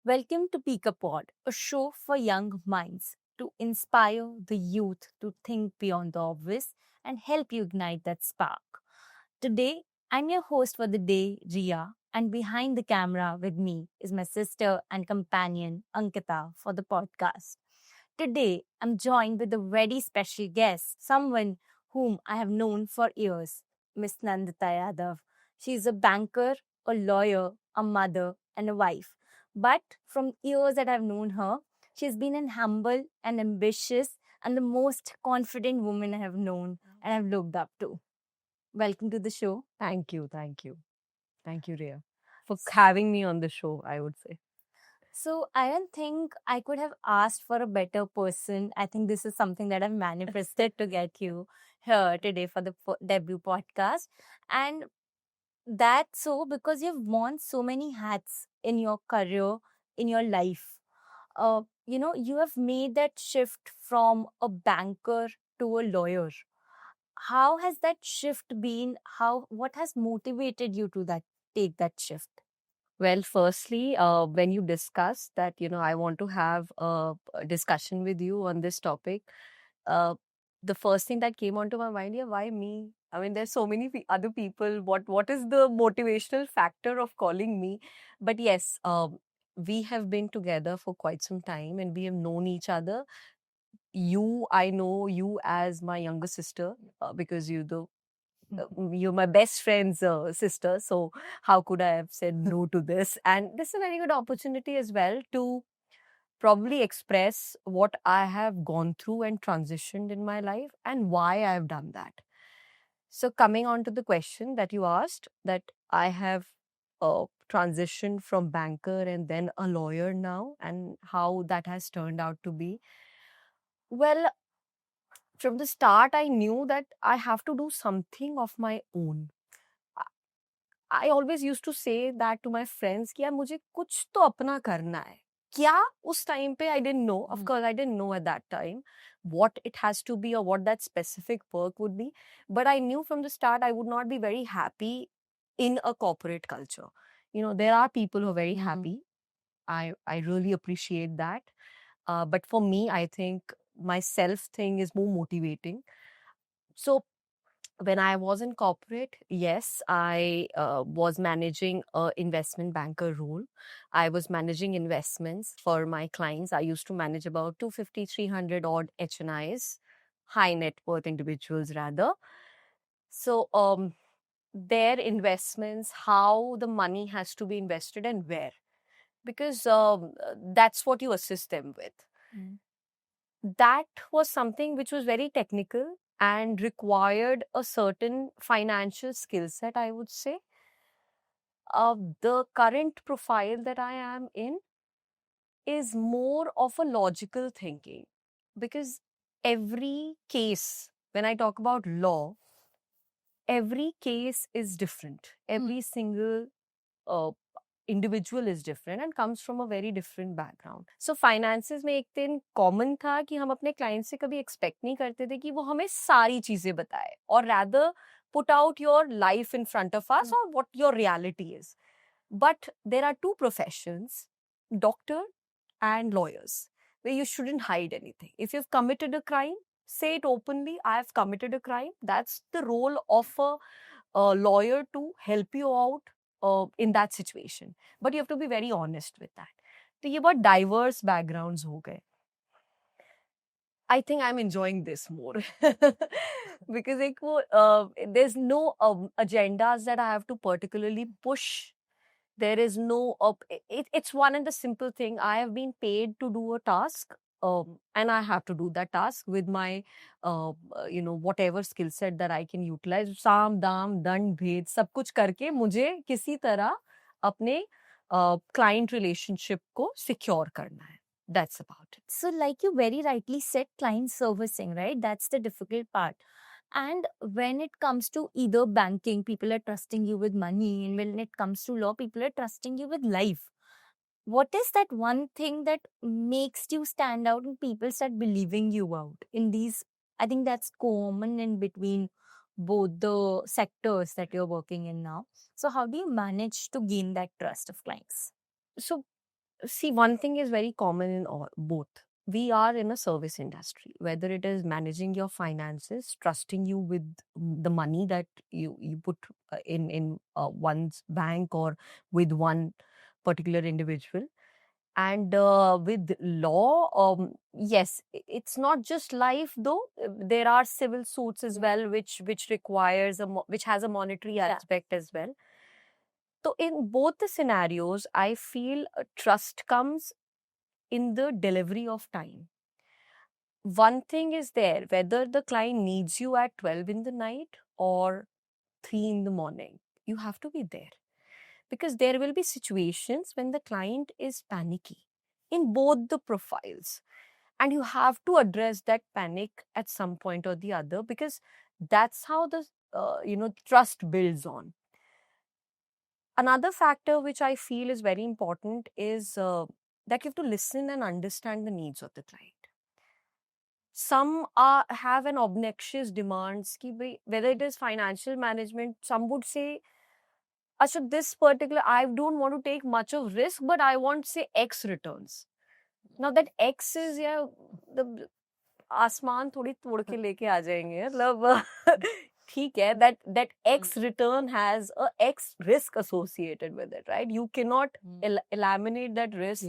Welcome to PikaPod, a show for young minds to inspire the youth to think beyond the obvious and help you ignite that spark. Today, I'm your host for the day, Ria, and behind the camera with me is my sister and companion, Ankita, for the podcast. Today, I'm joined with a very special guest, someone whom I have known for years, Miss Nandita Yadav. She is a banker, a lawyer, a mother, and a wife. But from years that I've known her, she's been an humble and ambitious and the most confident woman I have known and I've looked up to. Welcome to the show. Thank you, thank you. Thank you, Rhea, for having me on the show, I would say. So I don't think I could have asked for a better person. I think this is something that I've manifested to get you here today for the debut podcast. And that's so because you've worn so many hats in your career, in your life. You have made that shift from a banker to a lawyer. How has that shift been? What has motivated you to that take that shift? Well, firstly, when you discuss that, I want to have a discussion with you on this topic, uh, the first thing that came onto my mind, yeah, why me? I mean, there's so many other people. What is the motivational factor of calling me? But yes, we have been together for quite some time and we have known each other. I know you as my younger sister because you're my best friend's sister. So how could I have said no to this? And this is a very good opportunity as well to probably express what I have gone through and transitioned in my life and why I have done that. So coming on to the question that you asked, that I have transitioned from banker and then a lawyer now, and how that has turned out to be. Well, from the start, I knew that I have to do something of my own. I always used to say that to my friends कि यार मुझे कुछ तो अपना करना है. क्या उस time पे I didn't know. Of course, I didn't know at that time what it has to be or what that specific work would be. But I knew from the start I would not be very happy in a corporate culture. There are people who are very happy. I really appreciate that. But for me, I think my self thing is more motivating. So when I was in corporate, yes, I was managing a investment banker role. I was managing investments for my clients. I used to manage about 250, 300 odd HNIs, high net worth individuals rather. So their investments, how the money has to be invested and where, because that's what you assist them with. That was something which was very technical and required a certain financial skill set, I would say. The current profile that I am in is more of a logical thinking, because every case, when I talk about law, every case is different. Every single uh, individual is different and comes from a very different background. So finances में एक दिन common था कि हम अपने client से कभी expect नहीं करते थे कि वो हमें सारी चीजें बताए, or rather put out your life in front of us or what your reality is. But there are two professions, doctor and lawyers, where you shouldn't hide anything. If you've committed a crime, say it openly. I have committed a crime. That's the role of a lawyer, to help you out in that situation. But you have to be very honest with that. तो ये बहुत diverse backgrounds हो गए. I think I'm enjoying this more because there's no agendas that I have to particularly push. There is no it's one and the simple thing. I have been paid to do a task, and I have to do that task with my whatever skill set that I can utilize. साम दाम दंड भेद सब कुछ करके मुझे किसी तरह अपने client relationship को secure करना है. That's about it. So, like you very rightly said, client servicing, right? That's the difficult part. And when it comes to either banking, people are trusting you with money. And when it comes to law, people are trusting you with life. What is that one thing that makes you stand out and people start believing you out in these? I think that's common in between both the sectors that you're working in now. So, how do you manage to gain that trust of clients? So See, one thing is very common in both. We are in a service industry, whether it is managing your finances, trusting you with the money that you put in one's bank or with one particular individual. And with law, yes, it's not just life though. There are civil suits as well, which requires which has a monetary aspect as well. So in both the scenarios, I feel trust comes in the delivery of time. One thing is there, whether the client needs you at 12 in the night or 3 in the morning, you have to be there. Because there will be situations when the client is panicky in both the profiles. And you have to address that panic at some point or the other, because that's how the trust builds on. Another factor which I feel is very important is that you have to listen and understand the needs of the client. Some have an obnoxious demands, whether it is financial management. Some would say, Asha, this particular, I don't want to take much of risk, but I want, say, X returns. Now that X is, yeah, the आसमान थोड़ी तोड़ के लेके आ जाएंगे, मतलब ठीक है, that X return has a X risk associated with it, right? You cannot eliminate that risk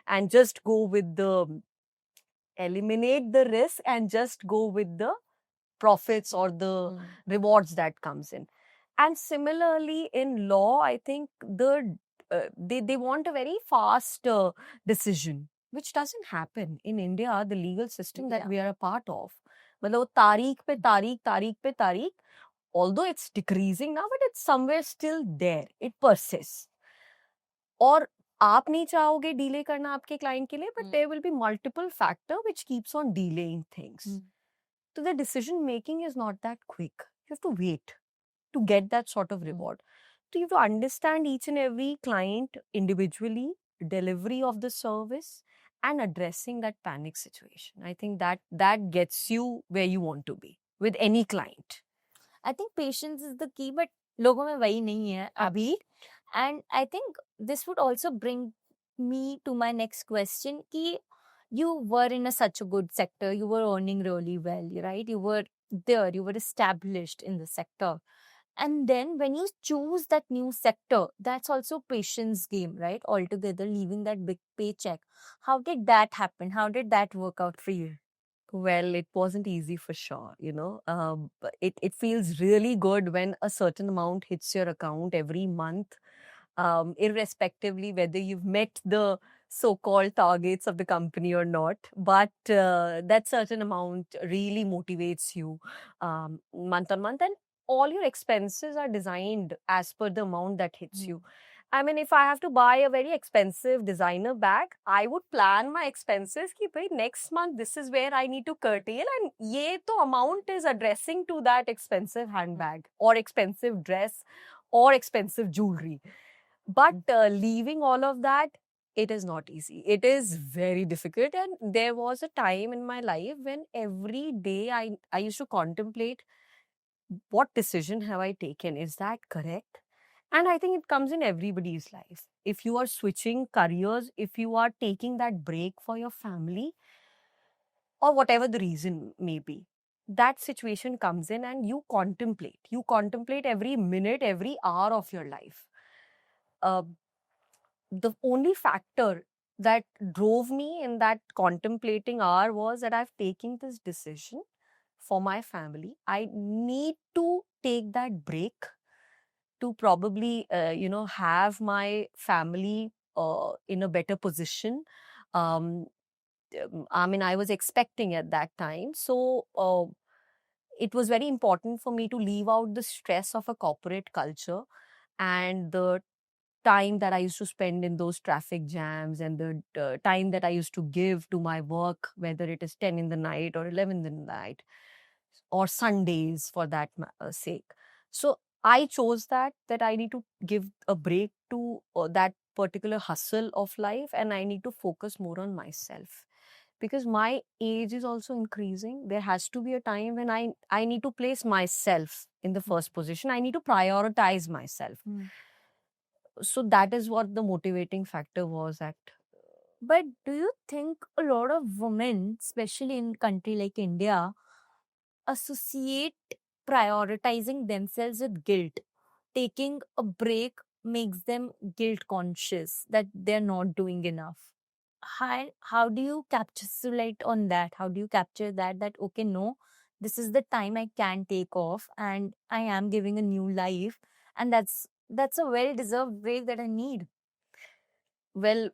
and just go with the eliminate the risk and just go with the profits or the rewards that comes in. And similarly in law, I think they want a very fast decision, which doesn't happen in India, the legal system that we are a part of. मतलब तारीख पे तारीख पे तारीख, although it's decreasing now, but it's somewhere still there. It persists. और आप नहीं चाहोगे डिले करना आपके क्लाइंट के लिए, but there will be multiple factor which keeps on delaying things. So the decision making is not that quick. You have to wait to get that sort of reward. So you have to understand each and every client individually, delivery of the service, and addressing that panic situation. I think that gets you where you want to be with any client. I think patience is the key, but लोगों में वही नहीं है अभी. And I think this would also bring me to my next question कि you were in such a good sector, you were earning really well, right? You were there, you were established in the sector. And then when you choose that new sector, that's also patience game, right? Altogether, leaving that big paycheck. How did that happen? How did that work out for you? Well, it wasn't easy for sure, but it feels really good when a certain amount hits your account every month, irrespectively whether you've met the so-called targets of the company or not. But that certain amount really motivates you month on month, and all your expenses are designed as per the amount that hits you. I mean, if I have to buy a very expensive designer bag, I would plan my expenses कि भाई next month this is where I need to curtail, and ये तो amount is addressing to that expensive handbag or expensive dress or expensive jewelry. But leaving all of that, it is not easy. It is very difficult. And there was a time in my life when every day I used to contemplate, what decision have I taken? Is that correct? And I think it comes in everybody's life. If you are switching careers, if you are taking that break for your family, or whatever the reason may be, that situation comes in and you contemplate. You contemplate every minute, every hour of your life. The only factor that drove me in that contemplating hour was that I've taken this decision for my family. I need to take that break to probably, have my family in a better position. I mean, I was expecting at that time. So it was very important for me to leave out the stress of a corporate culture and the time that I used to spend in those traffic jams and the time that I used to give to my work, whether it is 10 in the night or 11 in the night or Sundays for that sake. So I chose that I need to give a break to that particular hustle of life, and I need to focus more on myself. Because my age is also increasing, there has to be a time when I need to place myself in the first position. I need to prioritize myself. So that is what the motivating factor was at. But do you think a lot of women, especially in country like India, associate prioritizing themselves with guilt? Taking a break makes them guilt conscious that they're not doing enough. How do you capsulate on that? How do you capture that okay, no, this is the time I can take off and I am giving a new life, and that's a well deserved break that I need. Well,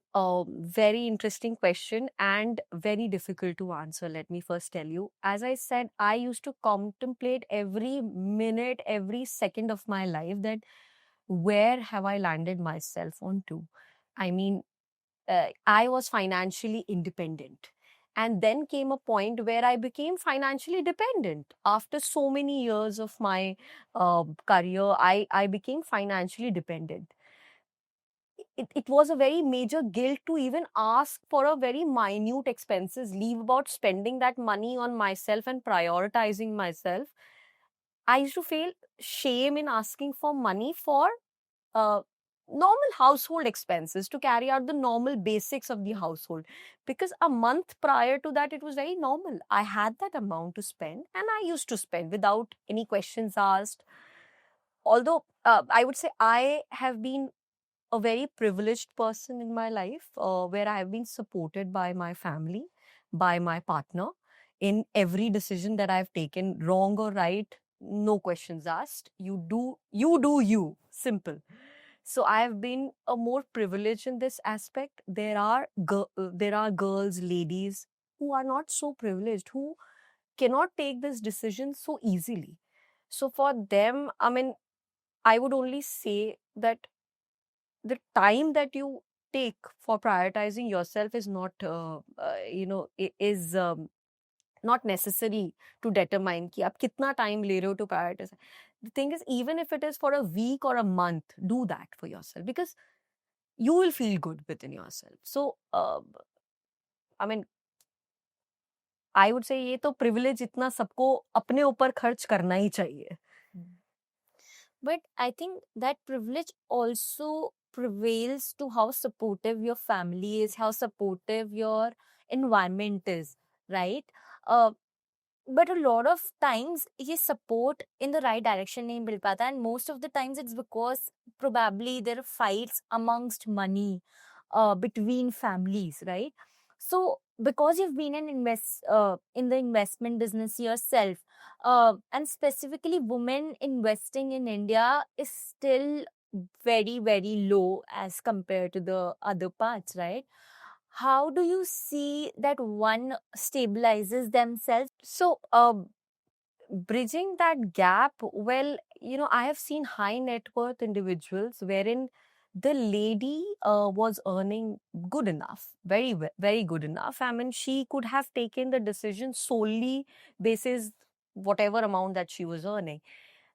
very interesting question and very difficult to answer. Let me first tell you. As I said, I used to contemplate every minute, every second of my life that where have I landed myself onto? I mean, I was financially independent. And then came a point where I became financially dependent. After so many years of my career, I became financially dependent. It was a very major guilt to even ask for a very minute expenses leave about spending that money on myself and prioritizing myself. I used to feel shame in asking for money for uh, normal household expenses to carry out the normal basics of the household, because a month prior to that it was very normal. I had that amount to spend and I used to spend without any questions asked. Although I would say I have been a very privileged person in my life, where I have been supported by my family, by my partner in every decision that I've taken, wrong or right, no questions asked. You, simple. So I have been a more privileged in this aspect. There are girls, ladies who are not so privileged, who cannot take this decision so easily. So for them, I mean, I would only say that the time that you take for prioritizing yourself is not is not necessary to determine कि आप कितना time ले रहे हो to prioritize. The thing is, even if it is for a week or a month, do that for yourself, because you will feel good within yourself. So I mean, I would say ये तो privilege इतना सबको अपने ऊपर खर्च करना ही चाहिए. But I think that privilege also prevails to how supportive your family is, how supportive your environment is, right? Uh, but a lot of times ये support in the right direction नहीं मिल पाता, and most of the times it's because probably there are fights amongst money between families, right? So because you've been in the investment business yourself, and specifically women investing in India is still very very low as compared to the other parts, right? How do you see that one stabilizes themselves? So bridging that gap, well, I have seen high net worth individuals wherein the lady was earning good enough, very good enough. I mean, she could have taken the decision solely basis whatever amount that she was earning.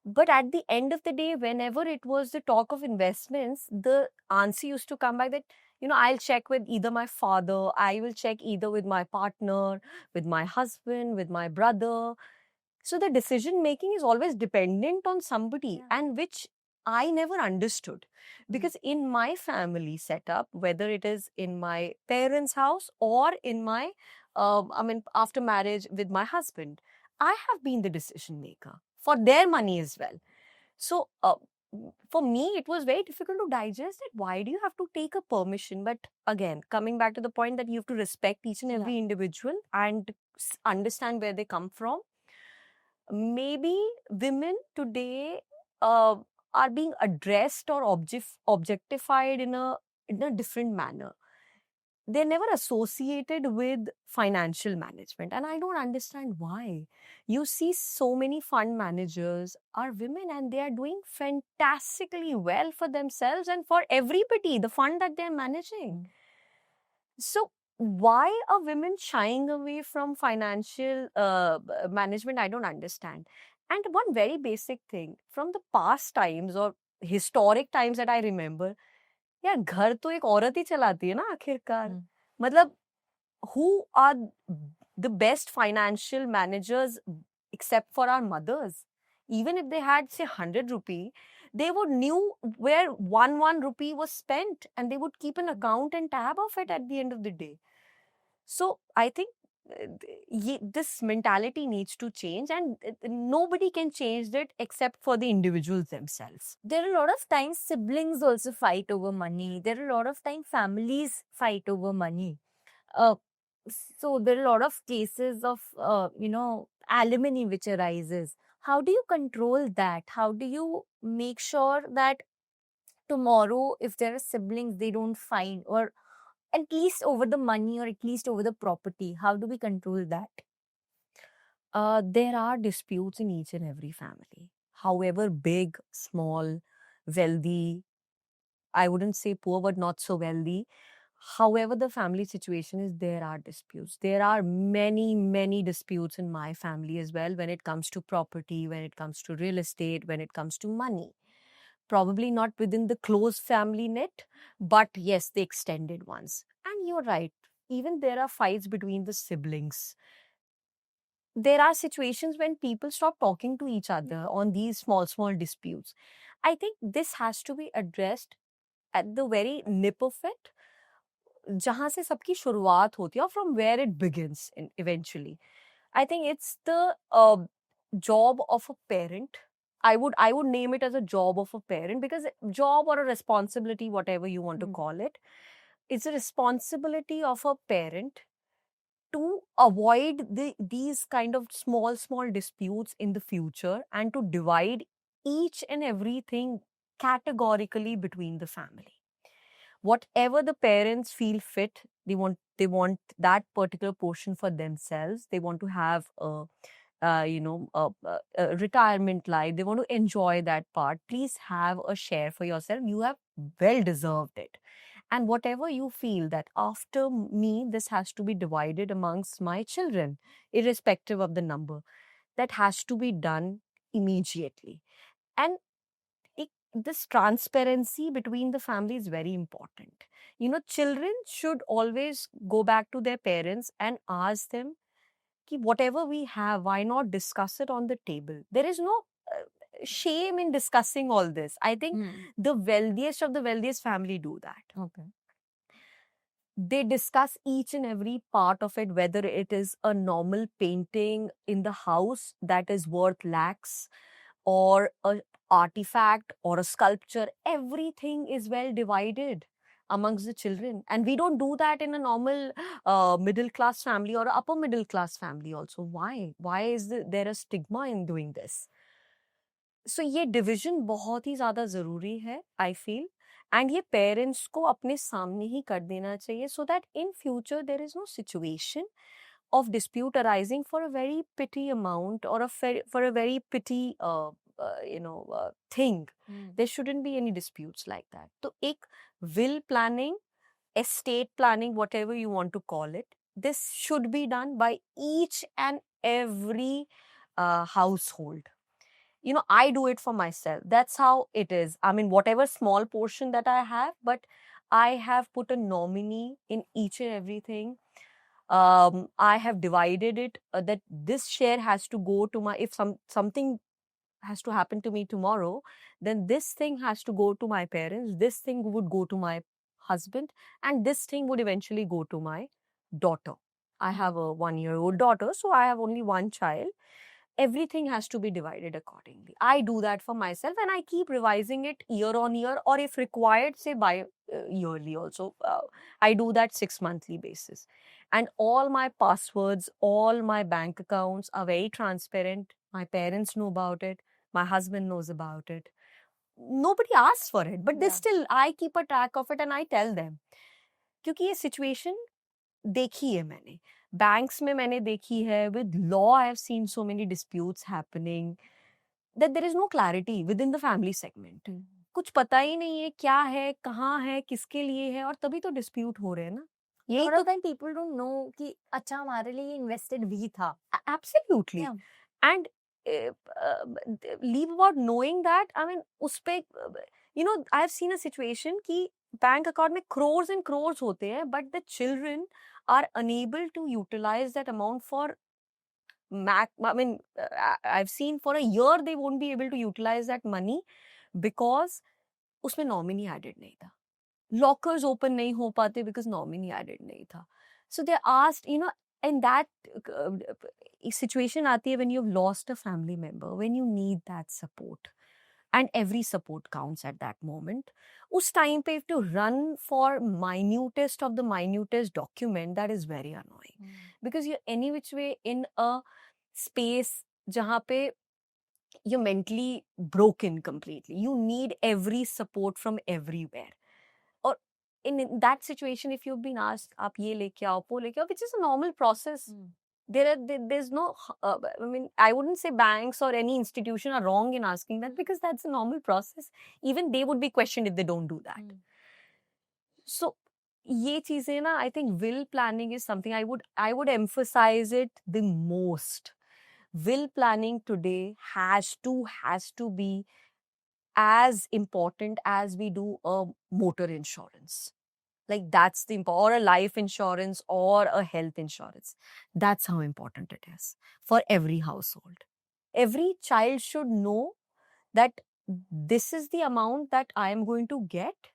But at the end of the day, whenever it was the talk of investments, the answer used to come back that, I'll check with either my father, I will check either with my partner, with my husband, with my brother. So the decision making is always dependent on somebody, Yeah. and which I never understood. Because in my family setup, whether it is in my parents' house or in my, after marriage with my husband, I have been the decision maker for their money as well. So for me, it was very difficult to digest that why do you have to take a permission? But again, coming back to the point that you have to respect each and Yeah. every individual and understand where they come from. Maybe women today uh, are being addressed or objectified in a different manner. They're never associated with financial management, and I don't understand why. You see so many fund managers are women and they are doing fantastically well for themselves and for everybody, the fund that they're managing. So why are women shying away from financial management? I don't understand. And one very basic thing from the past times or historic times that I remember, यार घर तो एक औरत ही चलाती है ना आखिरकार. मतलब who are the best financial managers except for our mothers? Even if they had say 100 rupee, They would knew where one rupee was spent, and they would keep an account and tab of it at the end of the day. So I think this mentality needs to change, and nobody can change it except for the individuals themselves. There are a lot of times siblings also fight over money. There are a lot of times families fight over money. Uh, so there are a lot of cases of alimony which arises. How do you control that? How do you make sure that tomorrow, if there are siblings, they don't fight, or at least over the money, or at least over the property? How do we control that? There are disputes in each and every family, however big, small, wealthy. I wouldn't say poor, but not so wealthy. However, the family situation is, there are disputes. There are many, many disputes in my family as well when it comes to property, when it comes to real estate, when it comes to money. Probably not within the close family net, but yes, the extended ones. And you're right, even there are fights between the siblings. There are situations when people stop talking to each other on these small, small disputes. I think this has to be addressed at the very nip of it, जहाँ से सबकी शुरुआत होती है, from where it begins eventually. I think it's the job of a parent. I would name it as a job of a parent, because job or a responsibility, whatever you want to call it, it's a responsibility of a parent to avoid these kind of small disputes in the future, and to divide each and everything categorically between the family. Whatever the parents feel fit, they want that particular portion for themselves. They want to have a retirement life. They want to enjoy that part. Please have a share for yourself. You have well deserved it. And whatever you feel that after me, this has to be divided amongst my children, irrespective of the number, that has to be done immediately. And this transparency between the family is very important. Children should always go back to their parents and ask them, ki whatever we have, why not discuss it on the table? There is no shame in discussing all this. I think the wealthiest of the wealthiest family do that. Okay. They discuss each and every part of it, whether it is a normal painting in the house that is worth lakhs, or a artifact or a sculpture. Everything is well divided amongst the children, and we don't do that in a normal middle class family or upper middle class family also. Why is there a stigma in doing this? So ये division बहुत ही ज़्यादा ज़रूरी है, I feel, and ये parents को अपने सामने ही कर देना चाहिए, so that in future there is no situation of dispute arising for a very petty amount, or for a very petty thing. There shouldn't be any disputes like that. So एक will planning, estate planning, whatever you want to call it, this should be done by each and every household. I do it for myself. That's how it is. I mean, whatever small portion that I have, but I have put a nominee in each and everything. I have divided it, that this share has to go to my, if something has to happen to me tomorrow, then this thing has to go to my parents, this thing would go to my husband, and this thing would eventually go to my daughter. I have a 1-year-old daughter, so I have only one child. Everything has to be divided accordingly. I do that for myself, and I keep revising it year on year, or if required, say by yearly also. I do that 6 monthly basis. And all my passwords, all my bank accounts are very transparent. My parents know about it. My husband knows about it. Nobody asks for it, but still, I keep a track of it and I tell them. क्योंकि ये situation देखी है मैंने, banks में मैंने देखी है, with law I have seen so many disputes happening, that there is no clarity within the family segment. कुछ पता ही नहीं है क्या है, कहाँ है, किसके लिए है, और तभी तो dispute हो रहे हैं ना. यही तो टाइम people don't know कि अच्छा हमारे लिए invested भी था. Absolutely. Yeah. And leave about knowing that, I mean, उस पे, I have seen a situation कि बैंक अकाउंट में crores and crores होते हैं, but the children are unable to utilize that amount for I've seen for a year they won't be able to utilize that money because उसमें nominee added नहीं था, lockers open नहीं हो पाते because nominee added नहीं था. So they asked, you know, in that situation आती है when you've lost a family member, when you need that support, and every support counts at that moment. उस time पे if to run for minutest of the minutest document, that is very annoying. Because you're any which way in a space जहाँ पे you're mentally broken completely. You need every support from everywhere. Or in that situation, if you've been asked, आप ये लेके आओ, वो लेके आओ, which is a normal process. There's no, I mean, I wouldn't say banks or any institution are wrong in asking that, because that's a normal process. Even they would be questioned if they don't do that. So ये चीजें ना, I think will planning is something I would emphasize it the most. Will planning today has to be as important as we do a motor insurance. Like that's the or a life insurance or a health insurance. That's how important it is for every household. Every child should know that this is the amount that I am going to get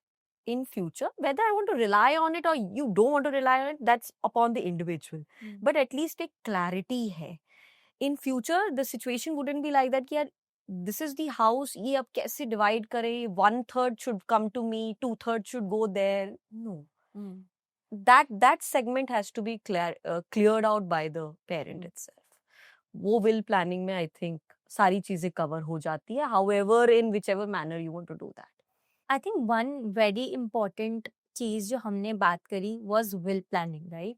in future. Whether I want to rely on it or you don't want to rely on it, that's upon the individual. But at least a clarity hai. In future, the situation wouldn't be like that कि यार this is the house, ये अब कैसे divide करें, 1/3 should come to me, 2/3 should go there. No. That segment has to be cleared out by the parent itself. वो will planning में I think सारी चीजें cover हो जाती है, however in whichever manner you want to do that. I think one very important चीज जो हमने बात करी was will planning, right?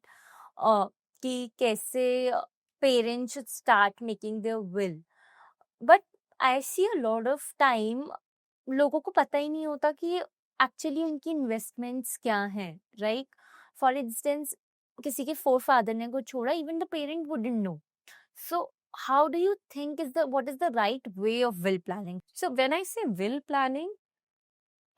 कि कैसे parents should start making their will. But I see a lot of time लोगों को पता ही नहीं होता कि एक्चुअली उनकी इन्वेस्टमेंट्स क्या हैं, राइट? फॉर इंस्टेंस किसी के फोरफादर ने कुछ छोड़ा, even the parent wouldn't know. So how do you think what is the right way of will planning? So when I say will planning,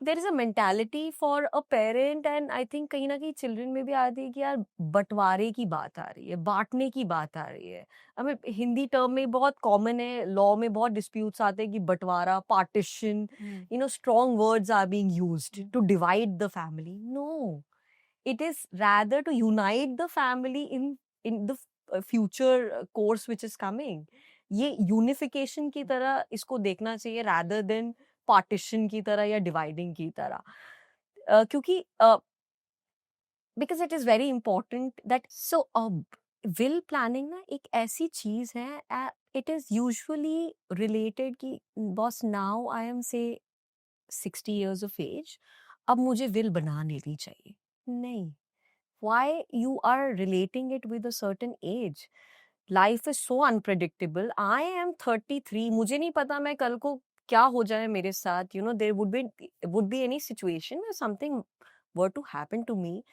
there is a mentality for a parent, and I think कहीं ना कहीं children में भी आती है कि यार बंटवारे की बात आ रही है, बांटने की बात आ रही है. I mean, हिंदी टर्म में बहुत कॉमन है, लॉ में बहुत disputes आते हैं कि बंटवारा, partition, you know, strong words are being used to divide the family. No, it is rather to unite the family in the future course which is coming. ये unification की तरह इसको देखना चाहिए rather than partition की तरह या dividing की तरह. क्योंकि because it is very important that will planning ना एक ऐसी चीज है, it is usually related कि boss now I am say 60 years of age, अब मुझे will बना लेनी चाहिए. नहीं. Why you are relating it with a certain age? Life is so unpredictable. I am 33. मुझे नहीं पता मैं कल को क्या हो जाए मेरे साथ. You know, there would be any situation where something were to happen to me.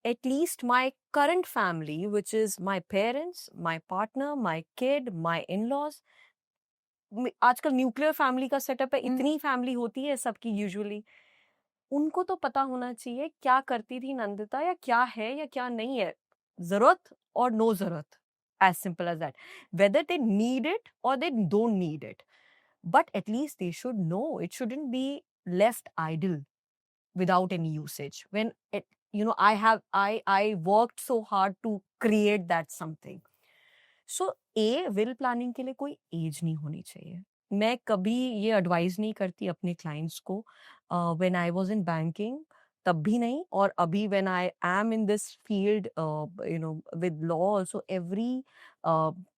At least my current family, which is my parents, my partner, my kid, my in-laws. आजकल न्यूक्लियर फैमिली का setup है, इतनी family होती है सबकी usually. उनको तो पता होना चाहिए क्या करती थी नंदिता, या क्या है या क्या नहीं है, जरूरत और नो जरूरत. As simple as that. Whether they need it or they don't need it. But at least they should know. It shouldn't be left idle without any usage. When it, you know, I worked so hard to create that something. So will planning के लिए कोई as नहीं होनी चाहिए. मैं कभी ये advice नहीं करती अपने क्लाइंट्स को. When I was in banking तब भी नहीं, और अभी when I am in this field, you know, with law also, every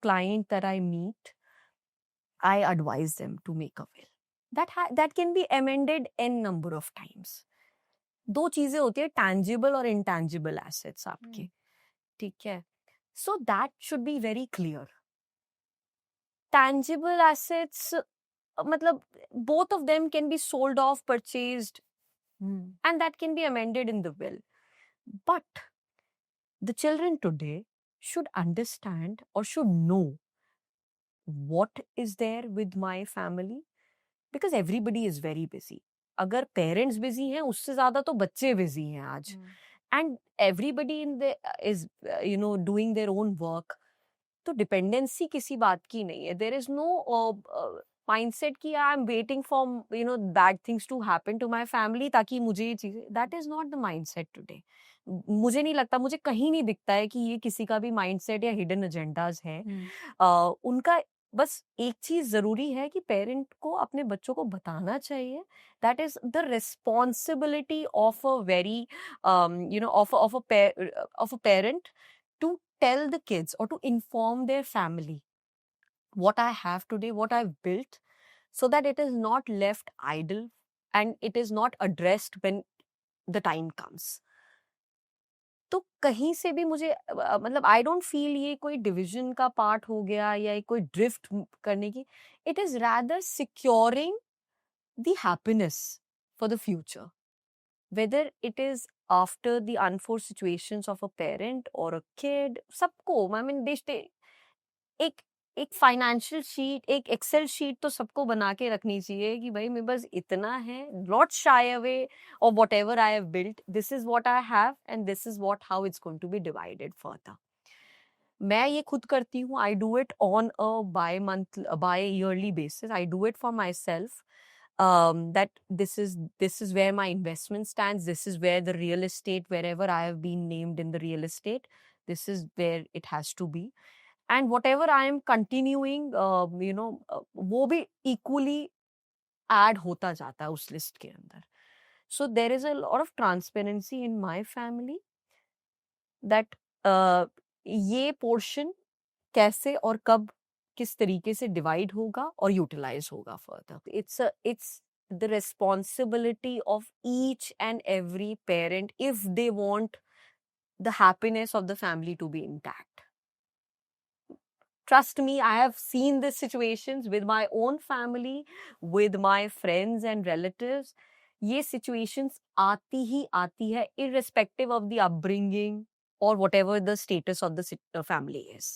client that I meet, I advise them to make a will. That can be amended n number of times. दो चीजें होती है, tangible और intangible assets आपके. ठीक है. So that should be very clear. Tangible assets, matlab, both of them can be sold off, purchased, and that can be amended in the will. But the children today should understand or should know what is there with my family, because everybody is very busy. अगर parents busy हैं, उससे ज़्यादा तो बच्चे busy हैं आज. And everybody is you know, doing their own work. तो dependency किसी बात की नहीं है. देयर इज नो mindset कि I am waiting for bad things to happen to my family ताकि मुझे ये चीजें, that is not the mindset today. मुझे नहीं लगता, मुझे कहीं नहीं दिखता है कि ये किसी का भी माइंडसेट या हिडन एजेंडाज है. उनका बस एक चीज जरूरी है कि पेरेंट को अपने बच्चों को बताना चाहिए. That is the responsibility of a very of a parent to tell the kids or to inform their family what I have today, what I've built, so that it is not left idle and it is not addressed when the time comes. तो कहीं से भी मुझे मतलब आई don't feel ये कोई division का part हो गया या कोई ड्रिफ्ट करने की. It is rather securing the happiness for the future, whether it is after the unforced situations of a parent or a kid. सबको I mean they एक एक फाइनेंशियल शीट, एक एक्सेल शीट तो सबको बना के रखनी चाहिए कि भाई मेरे पास इतना है, नॉट शाई अवे और whatever I have built, this is what I have and this is what how it's going to be divided further. मैं ये खुद करती हूँ. I do it on a biyearly basis. I do it for myself. That this is where my investment stands. This is where the real estate, wherever I have been named in the real estate, this is where it has to be. And whatever I am continuing, वो भी equally add होता जाता है उस list के अंदर. So there is a lot of transparency in my family that ये portion कैसे और कब किस तरीके से डिवाइड होगा और यूटिलाइज होगा further. It's the responsibility of each and every parent if they want the happiness of the family to be intact. Trust me, I have seen these situations with my own family, with my friends and relatives. ये situations आती ही आती है irrespective of the upbringing or whatever the status of the family is.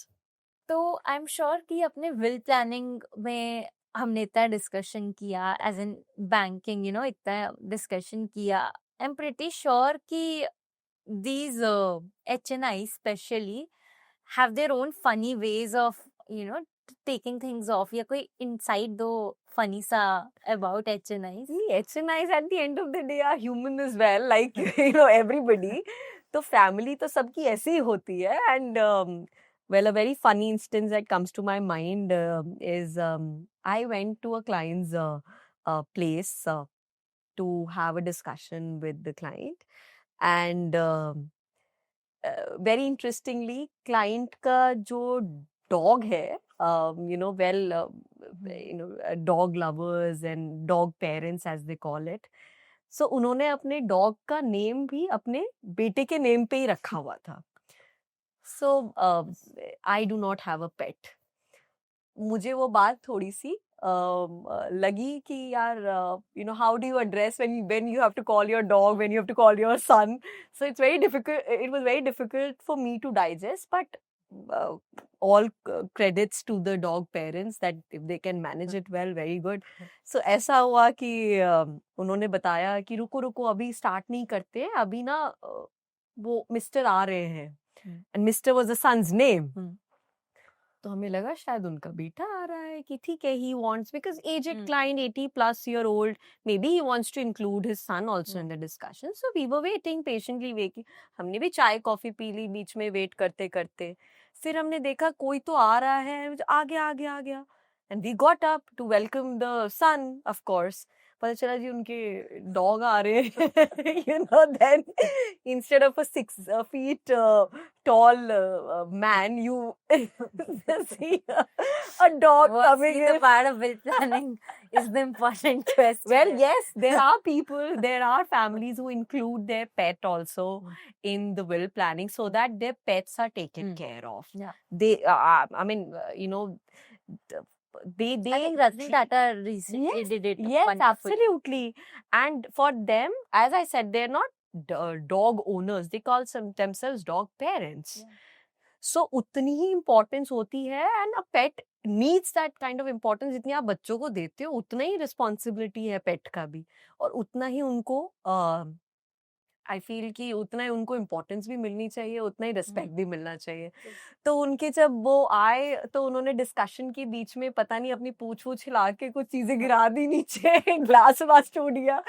तो I am sure कि अपने will planning में हमने इतना डिस्कशन किया, एज इन बैंकिंग इतना डिस्कशन किया. आई एम प्रिटी श्योर कि these HNI especially have their own funny ways of taking things off. या कोई insight दो funny सा about HNIs. HNIs at the end of the day are human as well, like everybody. तो family तो सबकी ऐसी ही होती है. And well, a very funny instance that comes to my mind is I went to a client's place to have a discussion with the client. And very interestingly, client का जो dog है, dog lovers and dog parents as they call it. So उन्होंने अपने dog का name भी अपने बेटे के name पे ही रखा हुआ था. So I do not have a pet. मुझे वो बात थोड़ी सी लगी कि यार how do you address when you have to call your dog, when you have to call your son. So it's very difficult. It was very difficult for me to digest, but all credits to the dog parents that if they can manage it well, very good. So ऐसा हुआ कि उन्होंने बताया कि रुको रुको अभी start नहीं करते, अभी ना वो मिस्टर आ रहे हैं. And Mr. was the son's name. तो हमें लगा शायद उनका बेटा आ रहा है कि ठीक है, he wants, because aged client 80+-year-old, maybe he wants to include his son also in the discussion. So we were waiting patiently, waiting. हमने भी चाय कॉफी पी ली बीच में वेट करते करते. फिर हमने देखा कोई तो आ रहा है, आ गया. And we got up to welcome the son, of course. पता चला जी उनके डॉग आ रहे हैं. Then instead of a 6 feet tall man, you see a dog coming in. The part of will planning is the important question. Well, yes, there are people, there are families who include their pet also in the will planning so that their pets are taken care of. Yeah. They, I mean, they I think Rajni Tata recently did it. Yes, wonderfully. absolutely. And for them, as I said, they're not dog owners. They call themselves dog parents. Yeah. So उतनी ही importance होती है, and a pet needs that kind of importance. जितनी आप बच्चों को देते हो उतना ही responsibility है pet का भी, और उतना ही उनको आई फील कि उतना ही उनको इम्पोर्टेंस भी मिलनी चाहिए, उतना ही रिस्पेक्ट भी मिलना चाहिए। तो उनके जब वो आए तो उन्होंने डिस्कशन के बीच में पता नहीं अपनी पूछ वूछ हिला के कुछ चीजें गिरा दी नीचे, ग्लास वास टूट गया।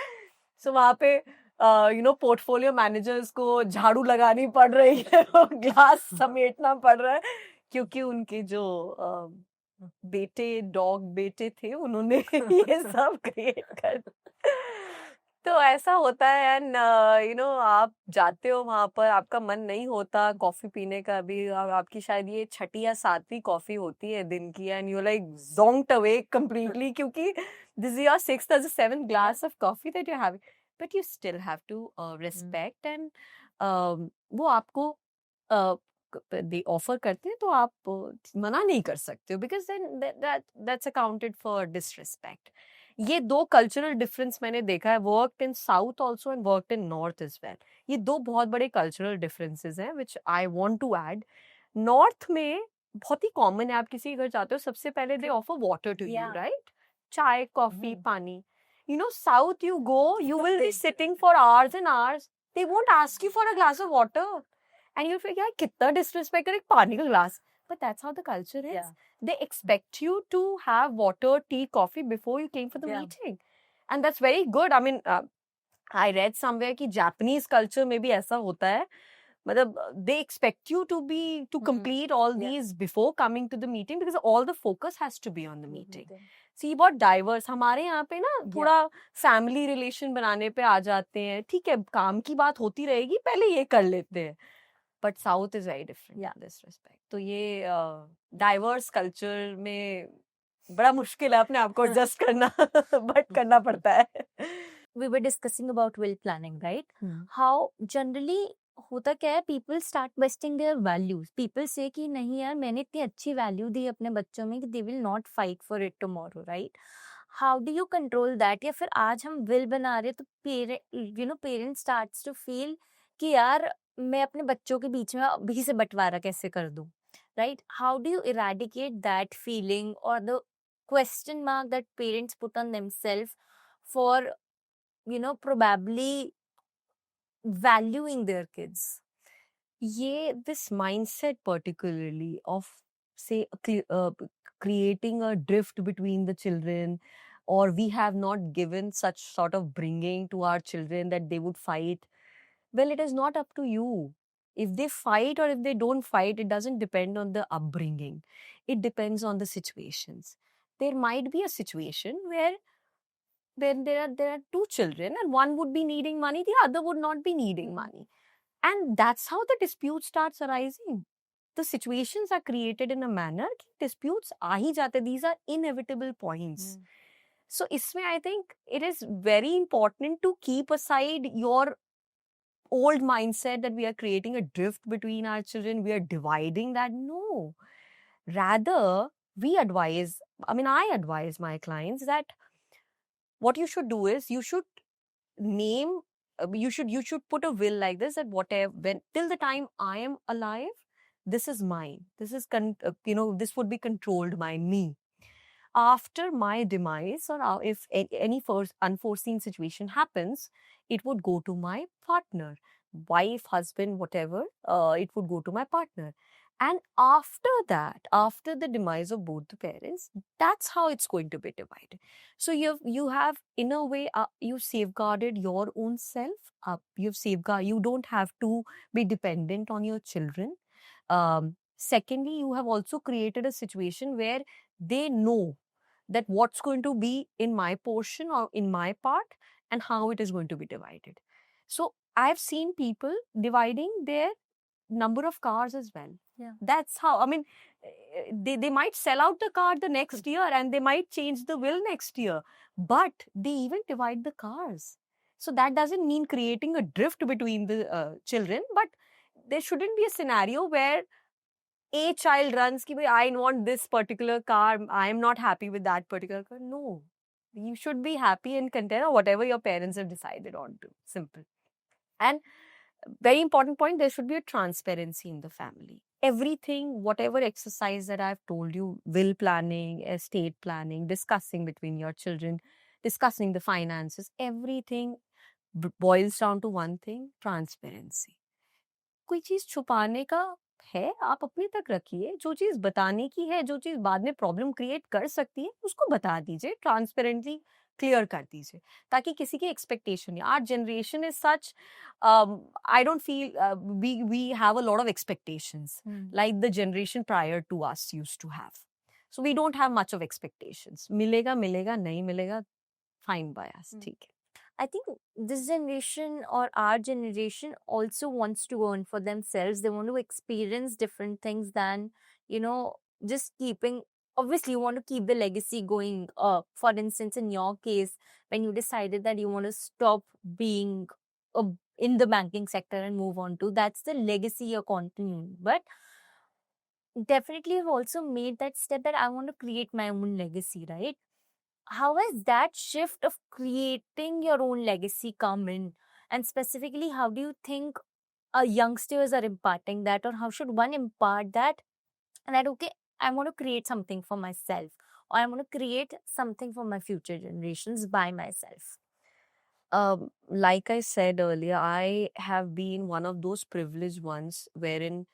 सो वहां पे पोर्टफोलियो मैनेजर्स को झाड़ू लगानी पड़ रही है, ग्लास समेटना पड़ रहा है, क्योंकि उनके जो डॉग बेटे थे, उन्होंने ये सब क्रिएट कर। तो ऐसा होता है। एंड आप जाते हो वहां पर, आपका मन नहीं होता कॉफी पीने का भी, आपकी शायद ये 6ठी या 7वीं कॉफी होती है दिन की, and you like zonked away completely, क्योंकि this is your 6th or 7th glass of coffee that you're having, but you still have to respect and वो आपको दे ऑफर करते हैं, तो आप मना नहीं कर सकते हो, because then that's accounted for disrespect. ये दो कल्चरल डिफरेंस मैंने देखा है, worked in south also and worked in north as well. ये दो बहुत बड़े कल्चरल डिफरेंसेस हैं which I want to add. North में बहुत ही कॉमन है, आप किसी के घर जाते हो सबसे पहले they offer water to you, right? Chai, coffee, pani. South you go, you will be sitting for hours and hours, they won't ask you for a glass of water, and you'll feel यार कितना डिसरिस्पेक्ट कर, एक पानी का glass. But that's how the culture is. They expect you to have water, tea, coffee before you came for the meeting. And that's very good. I mean, I read somewhere कि Japanese culture में भी ऐसा होता है, मतलब they expect you to complete all these before coming to the meeting, because all the focus has to be on the meeting. See, बहुत diverse हमारे यहाँ पे ना, थोड़ा फैमिली रिलेशन बनाने पे आ जाते हैं, ठीक है काम की बात होती रहेगी, पहले ये कर लेते हैं। But south is very different in this respect. तो ये डाइवर्स कल्चर में बड़ा मुश्किल है अपने आप को एडजस्ट करना, बट करना पड़ता है। We were discussing about will planning, right? How generally होता क्या है, people start vesting their values. People say कि नहीं यार, मैंने इतनी अच्छी value दी अपने बच्चों में कि they will not fight for it tomorrow, right? How do you control that? या फिर आज हम will बना रहे तो parent starts to feel कि यार मैं अपने बच्चों के बीच में अभी से बंटवारा कैसे कर दूं, right? How do you eradicate that feeling or the question mark that parents put on themselves for probably valuing their kids? ये this mindset particularly of say creating a drift between the children, or we have not given such sort of bringing to our children that they would fight. Well, it is not up to you. If they fight or if they don't fight, it doesn't depend on the upbringing. It depends on the situations. There might be a situation where there are two children and one would be needing money, the other would not be needing money. And that's how the dispute starts arising. The situations are created in a manner कि disputes आ ही जाते. These are inevitable points. So इसमें I think it is very important to keep aside your old mindset that we are creating a drift between our children, we are dividing that. No. Rather, I advise my clients that what you should do is you should name, you should put a will like this, that whatever, when till the time I am alive, this is mine. This is this would be controlled by me. After my demise, or if any first unforeseen situation happens, it would go to my partner, wife, husband, whatever. It would go to my partner. And after that, after the demise of both the parents, that's how it's going to be divided. So you have in a way you safeguarded your own self. You don't have to be dependent on your children. Secondly, you have also created a situation where they know that what's going to be in my portion or in my part and how it is going to be divided. So I've seen people dividing their number of cars as well. That's how, they might sell out the car the next year and they might change the will next year, but they even divide the cars. So that doesn't mean creating a drift between the children, but there shouldn't be a scenario where a child runs ki, I want this particular car, I am not happy with that particular car. No, you should be happy and content or whatever your parents have decided on to. Simple. And very important point, there should be a transparency in the family. Everything, whatever exercise that I've told you, will planning, estate planning, discussing between your children, discussing the finances, everything boils down to one thing, transparency. कोई चीज छुपाने का है, आप अपने तक रखिए। जो चीज बताने की है, जो चीज बाद में प्रॉब्लम क्रिएट कर सकती है, उसको बता दीजिए, ट्रांसपेरेंटली क्लियर कर दीजिए, ताकि किसी की एक्सपेक्टेशन नहीं। Our generation is such, I don't feel we have a lot of expectations like the generation prior to us used to have. So we don't have much of expectations. मिलेगा मिलेगा, नहीं मिलेगा, फाइन बाय अस, ठीक है। I think this generation or our generation also wants to earn for themselves. They want to experience different things than, just keeping. Obviously, you want to keep the legacy going up. For instance, in your case, when you decided that you want to stop being uh, in the banking sector and move on to, that's the legacy you're continuing. But definitely, you've also made that step that I want to create my own legacy, right? How has that shift of creating your own legacy come in? And specifically, how do you think youngsters are imparting that, or how should one impart that? And that, okay, I want to create something for myself, or I want to create something for my future generations by myself. Like I said earlier, I have been one of those privileged ones wherein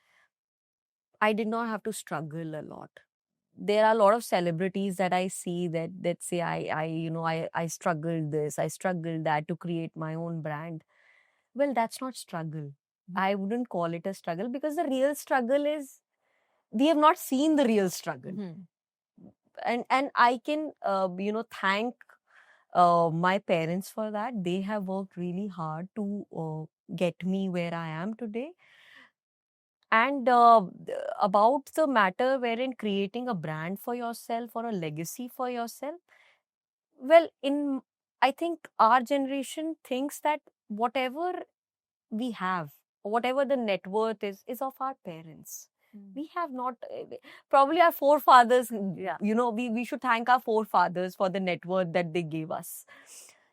I did not have to struggle a lot. There are a lot of celebrities that I see that say I struggled this, I struggled that to create my own brand. Well, that's not struggle. I wouldn't call it a struggle, because the real struggle is we have not seen the real struggle. And I can thank my parents for that. They have worked really hard to get me where I am today. And about the matter wherein creating a brand for yourself or a legacy for yourself, well, I think our generation thinks that whatever we have, whatever the net worth is of our parents. We have not, probably our forefathers, Yeah. We should thank our forefathers for the net worth that they gave us.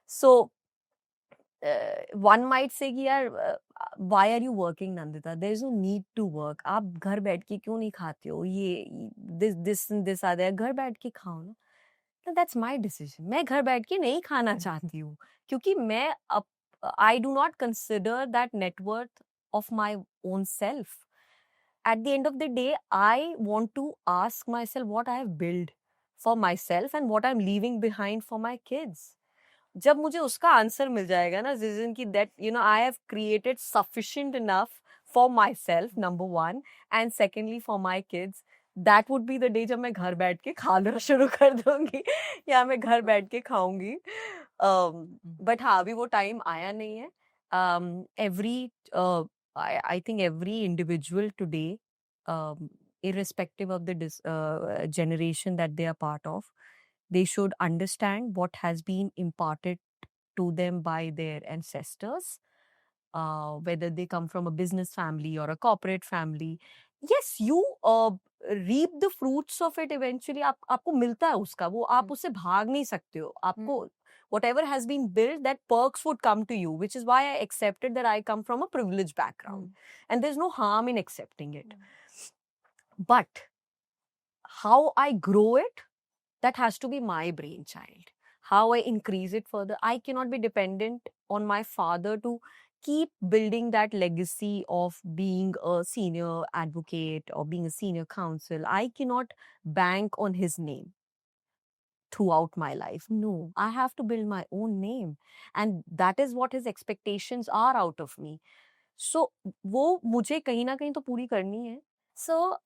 So one might say कि यार why are you working, Nandita? There is no need to work. आप घर बैठ के क्यों नहीं खाते हो? ये this आ जाए, घर बैठ के खाओ ना. No, that's my decision. मैं घर बैठ के नहीं खाना चाहती हूँ, क्योंकि मैं I do not consider that net worth of my own self. At the end of the day, I want to ask myself what I have built for myself and what I'm leaving behind for my kids. जब मुझे उसका answer मिल जाएगा ना जिजन की that I have created sufficient enough for my self, number one, and secondly for my kids, that would be the day जब मैं घर बैठ के खाना शुरू कर दूंगी या मैं घर बैठ के खाऊंगी. बट हाँ, अभी वो टाइम आया नहीं है. Every I think every individual today, irrespective of the generation that they are part of, they should understand what has been imparted to them by their ancestors, whether they come from a business family or a corporate family. Yes, you reap the fruits of it eventually. आपको मिलता है उसका, वो आप उससे भाग नहीं सकते हो. आपको whatever has been built, that perks would come to you, which is why I accepted that I come from a privileged background. And there's no harm in accepting it. But how I grow it, that has to be my brainchild. How I increase it further, I cannot be dependent on my father to keep building that legacy of being a senior advocate or being a senior counsel. I cannot bank on his name throughout my life. No, I have to build my own name. And that is what his expectations are out of me. So, वो मुझे कहीं ना कहीं तो पूरी करनी है. So,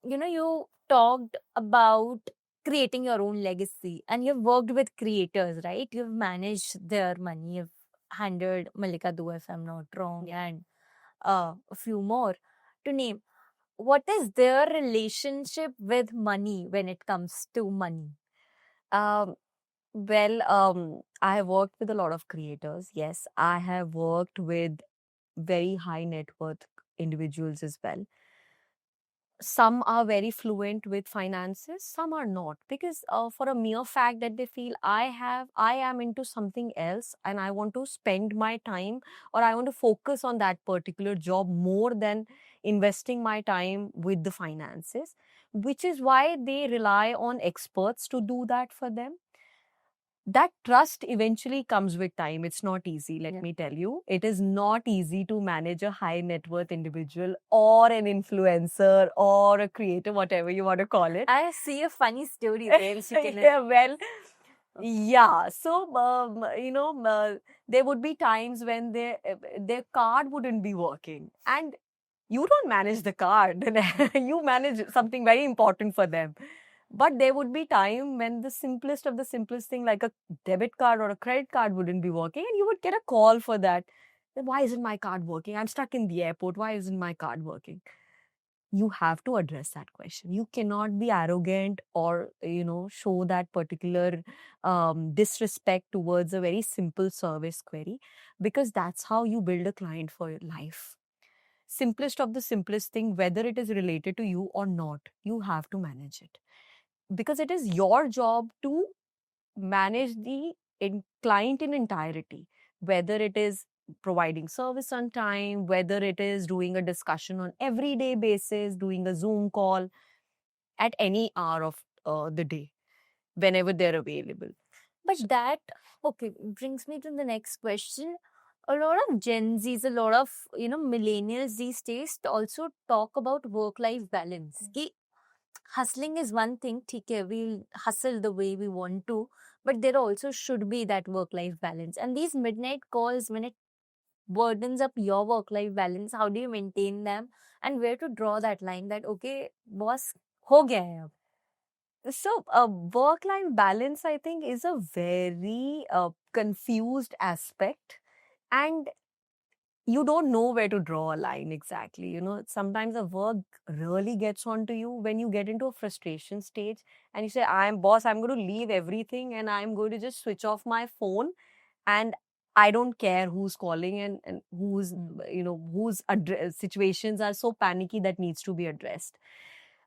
you talked about creating your own legacy and you've worked with creators, right? You've managed their money. You've handled Malika Dua, if I'm not wrong, and a few more to name. What is their relationship with money when it comes to money? I have worked with a lot of creators. Yes, I have worked with very high net worth individuals as well. Some are very fluent with finances, some are not, because for a mere fact that they feel I am into something else and I want to spend my time, or I want to focus on that particular job more than investing my time with the finances, which is why they rely on experts to do that for them. that trust eventually comes with time. It's not easy, let Yeah. me tell you. It is not easy to manage a high net worth individual or an influencer or a creator, whatever you want to call it. I see a funny story there. Which you can, Yeah, well, yeah. So, there would be times when their card wouldn't be working, and you don't manage the card. You manage something very important for them. But there would be time when the simplest of the simplest thing, like a debit card or a credit card, wouldn't be working, and you would get a call for that. Then why isn't my card working? I'm stuck in the airport. Why isn't my card working? You have to address that question. You cannot be arrogant or show that particular disrespect towards a very simple service query, because that's how you build a client for your life. Simplest of the simplest thing, whether it is related to you or not, you have to manage it, because it is your job to manage the client in entirety, whether it is providing service on time, whether it is doing a discussion on everyday basis, doing a Zoom call at any hour of the day, whenever they're available. but that, okay, brings me to the next question. A lot of Gen Zs, a lot of millennials these days also talk about work-life balance. कि hustling is one thing, ठीक है, we'll hustle the way we want to, but there also should be that work-life balance. And these midnight calls, when it burdens up your work-life balance, how do you maintain them? And where to draw that line that, okay, boss, हो गया है अब. So, work life balance, I think, is a very confused aspect. And you don't know where to draw a line exactly. Sometimes the work really gets onto you when you get into a frustration stage and you say, I'm boss, I'm going to leave everything and I'm going to just switch off my phone, and I don't care who's calling and who's, whose situations are so panicky that needs to be addressed.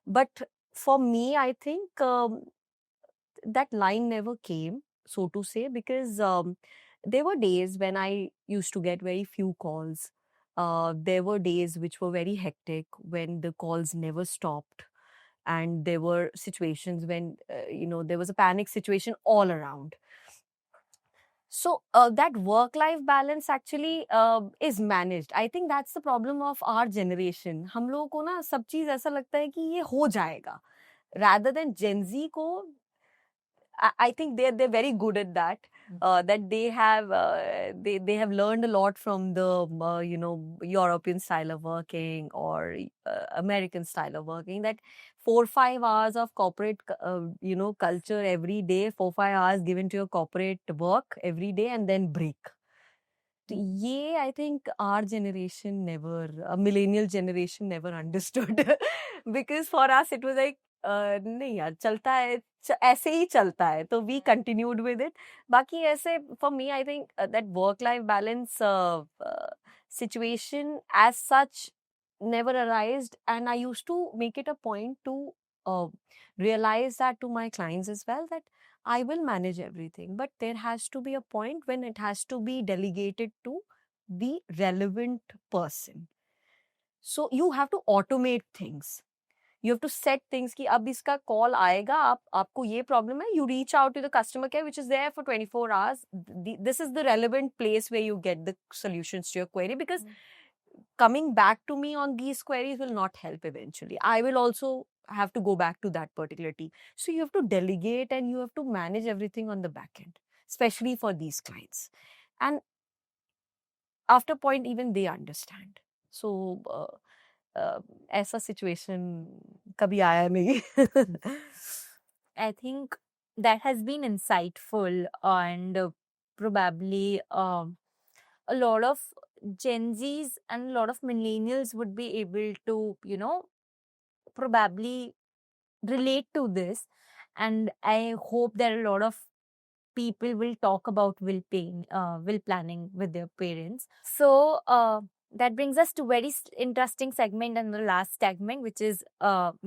But for me, I think that line never came, so to say, because there were days when I used to get very few calls. There were days which were very hectic when the calls never stopped. And there were situations when, there was a panic situation all around. So that work-life balance actually is managed. I think that's the problem of our generation. हम लोगों को ना सब चीज ऐसा लगता है कि ये हो जाएगा. Rather than Gen Z को, I think they're very good at that. That they have learned a lot from the European style of working or American style of working. That 4-5 hours of corporate culture every day, 4-5 hours given to your corporate work every day, and then break. Yeah, I think our generation never, a millennial generation never understood. Because for us it was like, नहीं यार चलता है, ऐसे ही चलता है, तो we continued with it. बाकी ऐसे, for me, I think that work-life balance situation as such never arised, and I used to make it a point to realize that to my clients as well, that I will manage everything, but there has to be a point when it has to be delegated to the relevant person. So you have to automate things. You have to set things कि अब इसका call आएगा, आपको ये problem है, you reach out to the customer care which is there for 24 hours. This is the relevant place where you get the solutions to your query, because coming back to me on these queries will not help eventually. I will also have to go back to that particular team. So you have to delegate and you have to manage everything on the back end, especially for these clients. And after point, even they understand. So ऐसा situation कभी आया नहीं. I think that has been insightful, and probably a lot of Gen Zs and a lot of millennials would be able to, probably relate to this. And I hope that a lot of people will talk about will planning with their parents. So that brings us to very interesting segment, and the last segment, which is rapid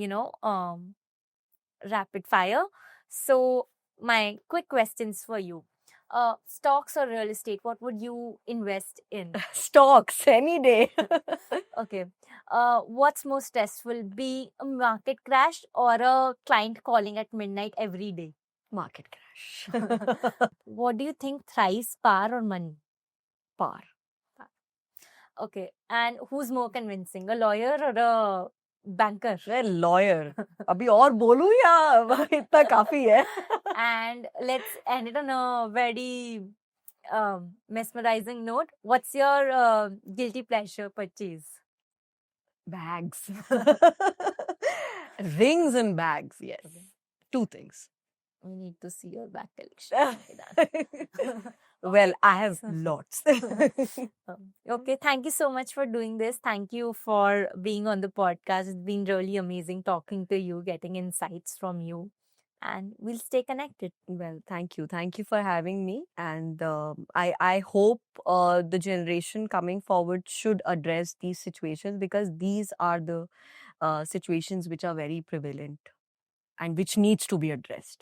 fire. So my quick questions for you. Stocks or real estate, what would you invest in? Stocks any day. Okay. What's more stressful, be a market crash or a client calling at midnight every day? Market crash. What do you think thrives, power or money? Par. Okay. And who's more convincing, a lawyer or a banker? मैं lawyer. अभी और बोलूं या इतना काफी है? And let's end it on a very mesmerizing note. What's your guilty pleasure purchase? Bags. Rings and bags, yes. Okay. Two things. We need to see your bag collection. Well, I have lots. Okay, thank you so much for doing this. Thank you for being on the podcast. It's been really amazing talking to you, getting insights from you, and we'll stay connected. Well, thank you. Thank you for having me. And I hope the generation coming forward should address these situations, because these are the situations which are very prevalent and which needs to be addressed.